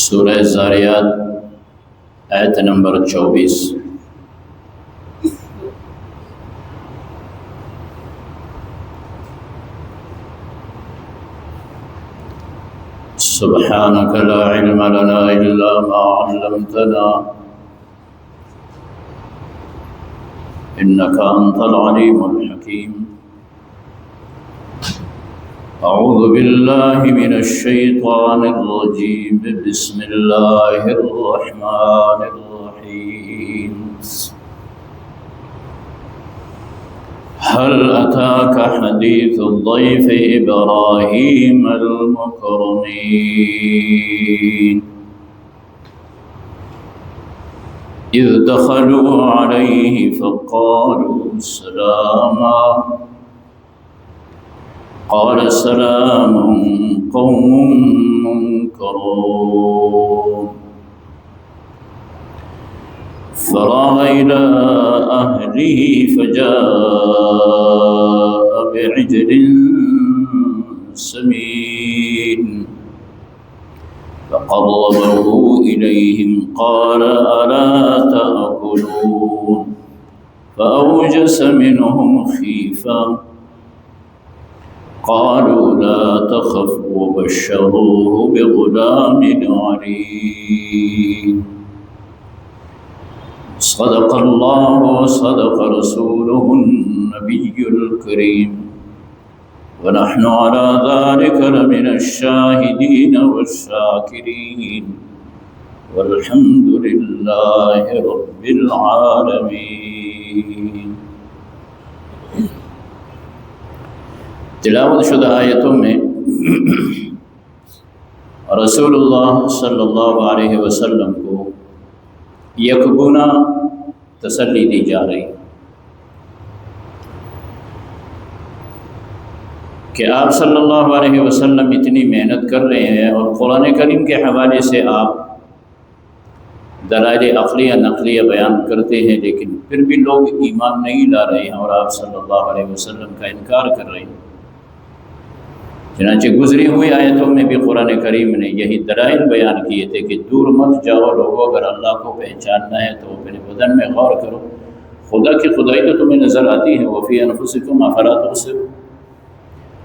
سورہ زاریات آیت نمبر 24۔ سبحانك لا علم لنا إلا ما علمتنا إنك أنت العليم الحكيم۔ أعوذ بالله من الشيطان الرجيم، بسم الله الرحمن الرحيم۔ هل أتاك حديث الضيف إبراهيم المكرمين إذ دخلوا عليه فقالوا سلاما قال سلام قوم منكرون فراغ إلى أهله فجاء بعجل سمين فقربه إليهم قال ألا تأكلون فأوجس منهم خيفة قالوا لا تخف وبشروه بغلام عليم۔ صدق الله وصدق رسوله النبي الكريم، ونحن على ذلك لمن الشاهدين والشاكرين، والحمد لله رب العالمين۔ تلاوت شدہ آیتوں میں رسول اللہ صلی اللہ علیہ وسلم کو یکگنا تسلی دی جا رہی کہ آپ صلی اللہ علیہ وسلم اتنی محنت کر رہے ہیں اور قرآن کریم کے حوالے سے آپ دلائل عقلیہ نقلیہ بیان کرتے ہیں، لیکن پھر بھی لوگ ایمان نہیں لا رہے ہیں اور آپ صلی اللہ علیہ وسلم کا انکار کر رہے ہیں۔ چنانچہ گزری ہوئی آیتوں میں بھی قرآن کریم نے یہی دلائل بیان کیے تھے کہ دور مت جاؤ لوگوں، اگر اللہ کو پہچاننا ہے تو اپنے بدن میں غور کرو، خدا کی خدائی تو تمہیں نظر آتی ہے، وفی انفسکم افلا تبصرون۔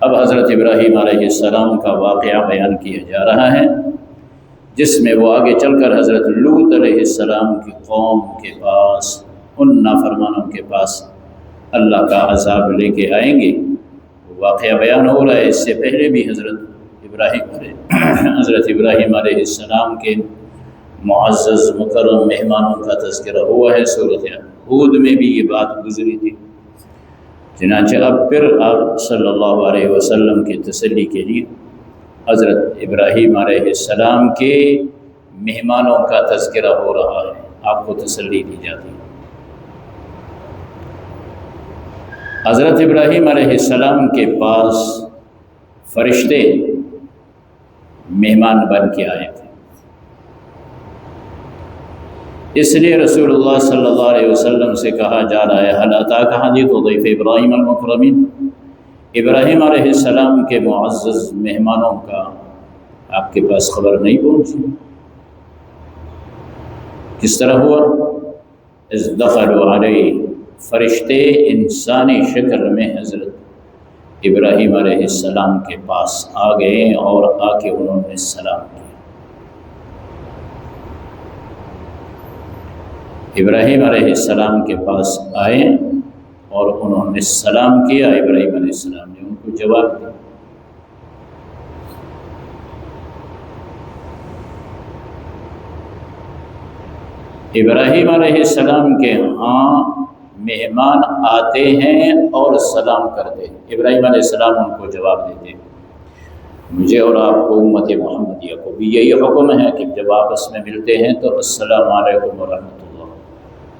اب حضرت ابراہیم علیہ السلام کا واقعہ بیان کیا جا رہا ہے، جس میں وہ آگے چل کر حضرت لوط علیہ السلام کی قوم کے پاس، ان نافرمانوں کے پاس اللہ کا عذاب لے کے آئیں گے۔ واقعہ بیان ہو رہا ہے، اس سے پہلے بھی حضرت ابراہیم علیہ السلام کے معزز مکرم مہمانوں کا تذکرہ ہوا ہے، سورۃ ہود میں بھی یہ بات گزری تھی۔ چنانچہ اب پھر آپ صلی اللہ علیہ وسلم کی تسلی کے لیے حضرت ابراہیم علیہ السلام کے مہمانوں کا تذکرہ ہو رہا ہے، آپ کو تسلی دی جاتی ہے۔ حضرت ابراہیم علیہ السلام کے پاس فرشتے مہمان بن کے آئے تھے، اس لیے رسول اللہ صلی اللہ علیہ وسلم سے کہا جا رہا ہے هل أتاك حديث ضيف إبراهيم المكرمين، ابراہیم علیہ السلام کے معزز مہمانوں کا آپ کے پاس خبر نہیں پہنچی؟ کس طرح ہوا؟ اذ دخلوا علیہ، فرشتے انسانی شکل میں حضرت ابراہیم علیہ السلام کے پاس آ گئے اور آ کے انہوں نے سلام کیا۔ ابراہیم علیہ السلام کے پاس آئے اور انہوں نے سلام کیا، ابراہیم علیہ السلام نے ان کو جواب دیا۔ ابراہیم علیہ السلام کے ہاں مہمان آتے ہیں اور سلام کرتے ہیں، ابراہیم علیہ السلام ان کو جواب دیتے ہیں۔ مجھے اور آپ کو امت محمدیہ کو بھی یہی حکم ہے کہ جب آپس میں ملتے ہیں تو السلام علیکم ورحمۃ اللہ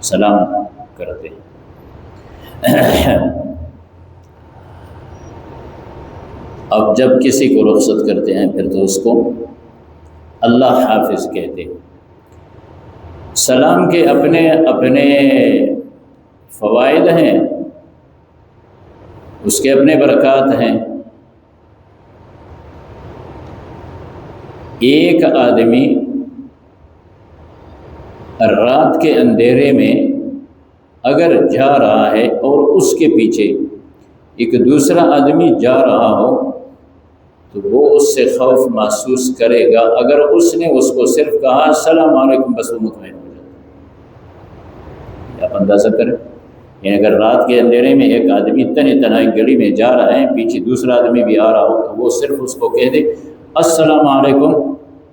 سلام کرتے ہیں۔ اب جب کسی کو رخصت کرتے ہیں پھر تو اس کو اللہ حافظ کہتے ہیں۔ سلام کے اپنے اپنے فوائد ہیں، اس کے اپنے برکات ہیں۔ ایک آدمی رات کے اندھیرے میں اگر جا رہا ہے اور اس کے پیچھے ایک دوسرا آدمی جا رہا ہو تو وہ اس سے خوف محسوس کرے گا۔ اگر اس نے اس کو صرف کہا السلام علیکم بس وہ مطمئن ہو جاتا ہے۔ آپ اندازہ کریں، یعنی اگر رات کے اندھیرے میں ایک آدمی تنہائی گلی میں جا رہا ہے، پیچھے دوسرا آدمی بھی آ رہا ہو، تو وہ صرف اس کو کہہ دے السلام علیکم۔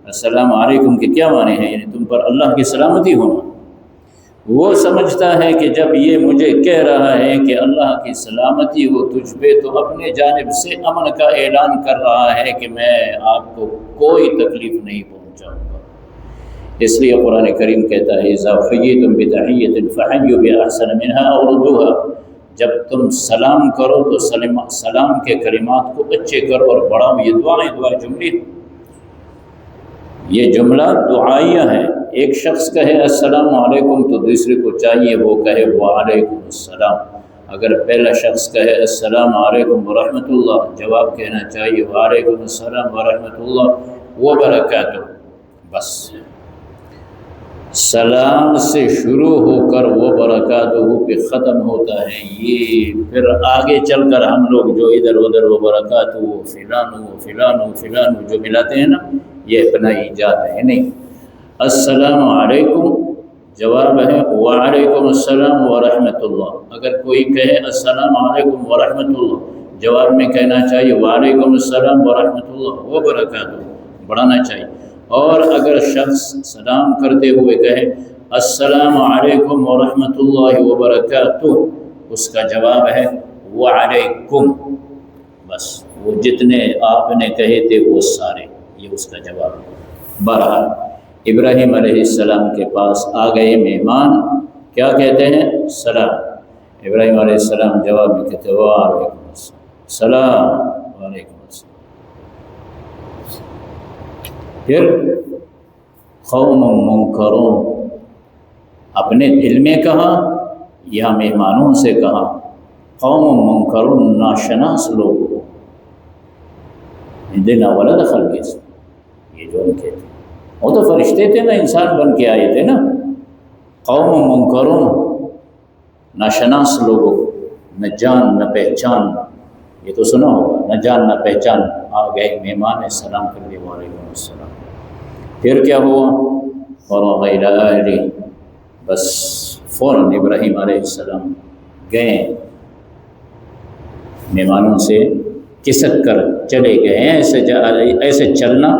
السلام علیکم کے کیا معنی ہیں؟ یعنی تم پر اللہ کی سلامتی ہونا۔ وہ سمجھتا ہے کہ جب یہ مجھے کہہ رہا ہے کہ اللہ کی سلامتی ہو تجھ پہ، تو اپنے جانب سے امن کا اعلان کر رہا ہے کہ میں آپ کو کوئی تکلیف نہیں پہنچاؤں گا۔ اس لیے قرآن کریم کہتا ہے اذا حییتم بتحیۃ فحیوا باحسن منها او ردوها، جب تم سلام کرو تو سلام کے کلمات کو اچھے کرو اور بڑھاؤ۔ یہ دعا جملے، یہ جملہ دعائیہ ہے۔ ایک شخص کہے السلام علیکم تو دوسرے کو چاہیے وہ کہے وعلیکم السلام۔ اگر پہلا شخص کہے السلام علیکم ورحمۃ اللہ، جواب کہنا چاہیے وعلیکم السلام ورحمۃ اللہ وبرکاتہ۔ بس سلام سے شروع ہو کر وبرکاتہ پہ ختم ہوتا ہے۔ یہ پھر آگے چل کر ہم لوگ جو ادھر ادھر وبرکاتہ فلان جو ملاتے ہیں نا، یہ اپنا ایجاد ہے نہیں۔ السلام علیکم جواب ہے وعلیکم السلام ورحمۃ اللہ۔ اگر کوئی کہے السلام علیکم ورحمۃ اللہ، جواب میں کہنا چاہیے وعلیکم السلام ورحمۃ اللہ وبرکاتہ، بڑھانا چاہیے۔ اور اگر شخص سلام کرتے ہوئے کہے السلام علیکم ورحمۃ اللہ وبرکاتہ، اس کا جواب ہے وعلیکم۔ بس وہ جتنے آپ نے کہے تھے وہ سارے، یہ اس کا جواب ہے۔ بہرحال ابراہیم علیہ السلام کے پاس آ گئے مہمان، کیا کہتے ہیں؟ سلام۔ ابراہیم علیہ السلام جواب میں کہتے ہیں وعلیکم السلام، وعلیکم السلام۔ پھر قوم منکرون، اپنے دل میں کہا یا مہمانوں سے کہا؟ قوم منکرون، ناشناس لوگ، دن اول خلق، یہ جو ان کے تھے، وہ تو فرشتے تھے نا، انسان بن کے آئے تھے نا۔ قوم منکرون، ناشناس لوگوں، نہ جان نہ پہچان، یہ تو سنا ہوگا، نہ جان نہ پہچان۔ آ گئے مہمان، سلام کر کے وعلیکم السلام۔ پھر کیا ہوا؟ فرغ الی اہلہ، بس فوراً ابراہیم علیہ السلام گئے، مہمانوں سے کسک کر چلے گئے۔ ایسے چلنا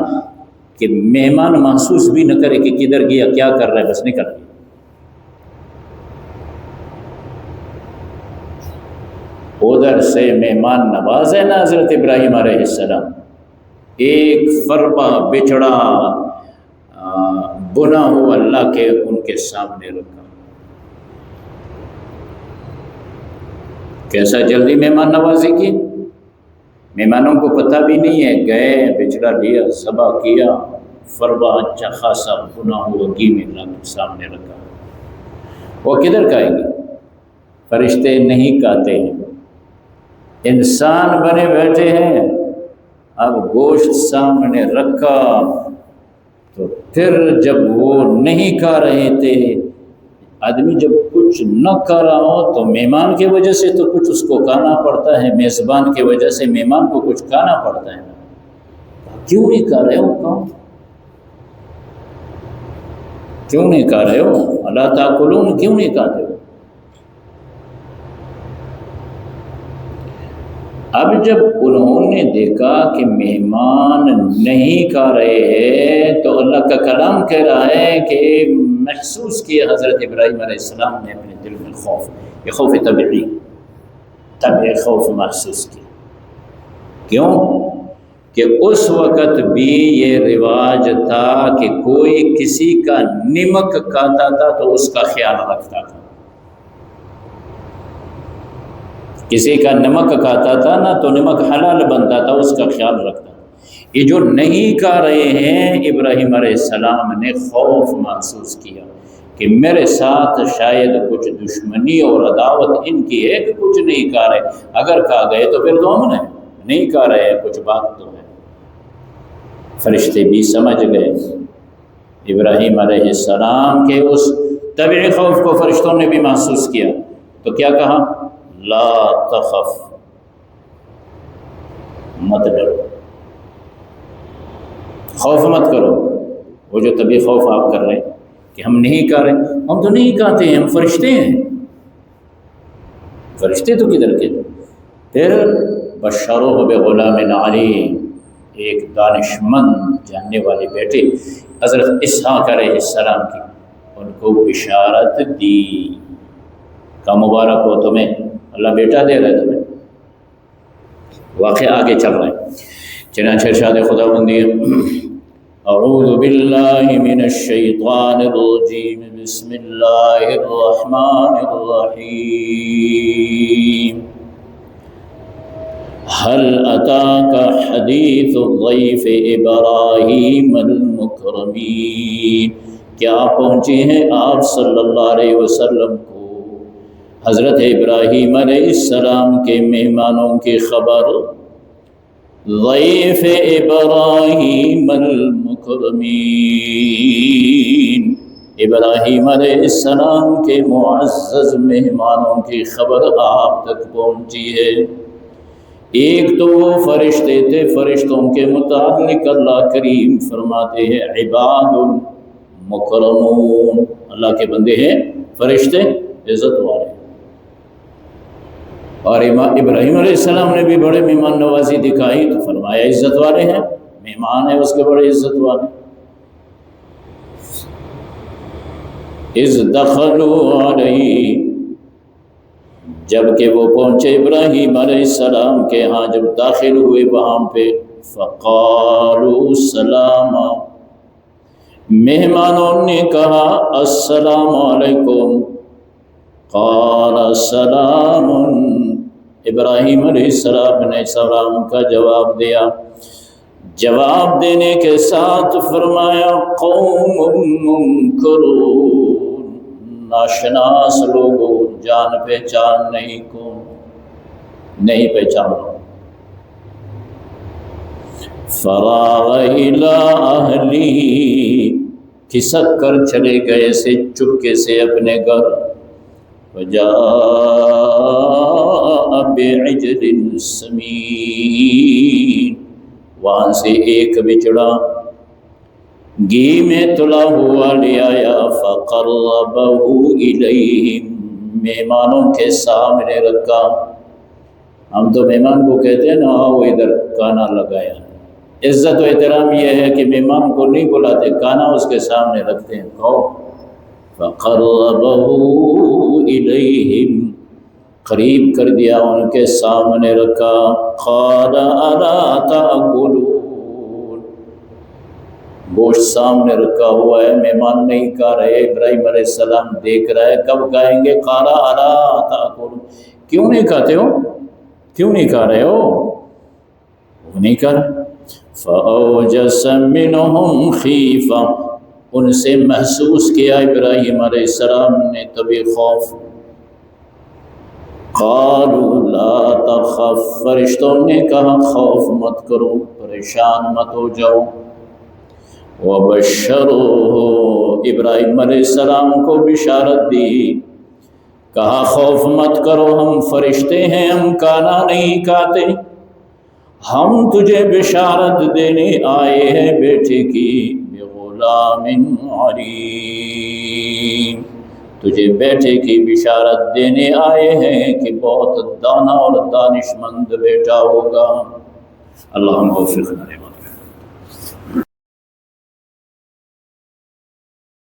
کہ مہمان محسوس بھی نہ کرے کہ کدھر گیا، کیا کر رہا ہے، بس نکل گیا۔ ادھر سے مہمان نواز ہے نا حضرت ابراہیم علیہ السلام، ایک فربہ بچڑا بنا ہوا اللہ کے ان کے سامنے رکھا۔ کیسا جلدی مہمان نوازی کی، مہمانوں کو پتہ بھی نہیں ہے، گئے بچڑا لیا، ذبح کیا، فربہ اچھا خاصا بنا ہوا گھی میں اللہ کے سامنے رکھا۔ وہ کدھر کھائیں گے؟ فرشتے نہیں کھاتے ہیں، انسان بنے بیٹھے ہیں۔ اب گوشت سامنے رکھا تو پھر جب وہ نہیں کھا رہے تھے، آدمی جب کچھ نہ کھا رہا ہو تو مہمان کی وجہ سے تو کچھ اس کو کھانا پڑتا ہے، میزبان کی وجہ سے مہمان کو کچھ کھانا پڑتا ہے۔ کیوں نہیں کھا رہے ہو؟ کیوں نہیں کھا رہے ہو؟ الا تاکلون، کیوں نہیں کھاتے ہو؟ اب جب انہوں نے دیکھا کہ مہمان نہیں کھا رہے ہیں تو اللہ کا کلام کہہ رہا ہے کہ محسوس کیا حضرت ابراہیم علیہ السلام نے اپنے دل میں خوف، یہ خوف طبعی خوف محسوس کیا۔ کیوں؟ کہ اس وقت بھی یہ رواج تھا کہ کوئی کسی کا نمک کھاتا تھا تو اس کا خیال رکھتا تھا، کسی کا نمک کھاتا تھا نا تو نمک حلال بنتا تھا، اس کا خیال رکھتا تھا۔ یہ جو نہیں کھا رہے ہیں، ابراہیم علیہ السلام نے خوف محسوس کیا کہ میرے ساتھ شاید کچھ دشمنی اور عداوت ان کی ہے کہ کچھ نہیں کھا رہے، اگر کھا گئے تو پھر تو امن ہے، نہیں کھا رہے ہیں کچھ بات تو ہے۔ فرشتے بھی سمجھ گئے، ابراہیم علیہ السلام کے اس طبعی خوف کو فرشتوں نے بھی محسوس کیا، تو کیا کہا؟ لا تخف، مت ڈرو، خوف مت کرو۔ وہ جو طبعی خوف آپ کر رہے ہیں کہ ہم نہیں کر رہے، ہم تو نہیں کہتے ہیں، ہم فرشتے ہیں، فرشتے تو کدھر کے؟ پھر بشروہ بغلام علیم، ایک دانشمند جاننے والے بیٹے حضرت اسحاق علیہ السلام کی، ان کو بشارت دی کا مبارک ہو تمہیں، اللہ بیٹا دے رہا ہے تمہیں۔ واقعہ آگے چل رہا ہے، چنانچہ ارشاد خداوندی اعوذ باللہ من الشیطان الرجیم بسم اللہ الرحمن الرحیم هل اتاک حدیث ضیف ابراہیم المکرمین، کیا پہنچے ہیں آپ صلی اللہ علیہ وسلم کو حضرت ابراہیم علیہ السلام کے مہمانوں کی خبر؟ ضیف ابراہیم المکرمین، ابراہیم علیہ السلام کے معزز مہمانوں کی خبر آپ تک پہنچی ہے۔ ایک تو وہ فرشتے تھے، فرشتوں کے متعلق اللہ کریم فرماتے ہیں عباد مکرمون، اللہ کے بندے ہیں فرشتے عزت والے، اور ابراہیم علیہ السلام نے بھی بڑے مہمان نوازی دکھائی تو فرمایا عزت والے ہیں، مہمان ہیں اس کے بڑے عزت والے۔ اذ دخلوا علیہ، جب کہ وہ پہنچے ابراہیم علیہ السلام کے ہاں، جب داخل ہوئے وہاں پہ، فقالوا سلاما، مہمانوں نے کہا السلام علیکم، قال سلام، ابراہیم علیہ السلام نے سلام کا جواب دیا، جواب دینے کے ساتھ فرمایا قوم منکرون، ناشناس لوگوں، جان پہچان نہیں کو نہیں پہچانا۔ فراغ الی اہلی، کھسک کر چلے گئے سے چپکے سے اپنے گھر، وجاء بعجل سمین، وہاں سے ایک بچڑا گھی میں تلا ہوا لے آیا، فقربہ الیہم، مہمانوں کے سامنے رکھا۔ ہم تو مہمان کو کہتے ہیں نا وہ ادھر کانا لگایا، عزت و احترام یہ ہے کہ مہمان کو نہیں بلاتے، کانا اس کے سامنے رکھتے ہیں، کھاؤ۔ فقربہ الیہم، قریب کر دیا، ان کے سامنے رکھا۔ قال الا تاکلون، گوشت سامنے رکھا ہوا ہے، مہمان نہیں کھا رہے، ابراہیم علیہ السلام دیکھ رہا ہے کب کھائیں گے۔ قال الا تاکلون، کیوں نہیں کھاتے ہو، کیوں نہیں کھا رہے ہو؟ وہ نہیں کھا رہے۔ فاوجس منہم خیفہ، ان سے محسوس کیا ابراہیم علیہ السلام نے طبی خوف۔ قالوا لا تخف، فرشتوں نے کہا خوف مت کرو، پریشان مت ہو جاؤ۔ وبشروہ، ابراہیم علیہ السلام کو بشارت دی، کہا خوف مت کرو، ہم فرشتے ہیں، ہم کھانا نہیں کھاتے، ہم تجھے بشارت دینے آئے ہیں بیٹے کی، بغلام علیم، تجھے بیٹے کی بشارت دینے آئے ہیں کہ بہت دانا اور دانشمند بیٹا ہوگا۔ اللہ ہم کو فکر کرے۔